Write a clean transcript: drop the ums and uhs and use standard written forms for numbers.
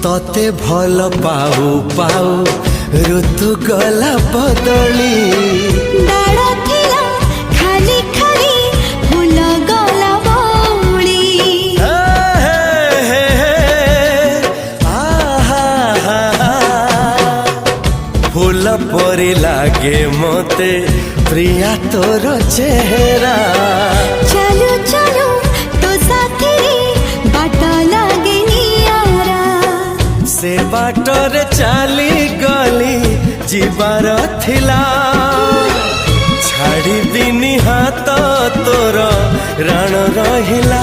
तते भल पाऊ पाऊ ऋतु गला बदली डाळ थिला खाली खाली फूल गला बौली फूल परी लागे मोते प्रिया तोर चेहरा चलो चलो तो साथी बाट लागे नियारा से बाटर चली गली जीवार थिला छाड़ी दिनी हाथ तोर राण रहिला।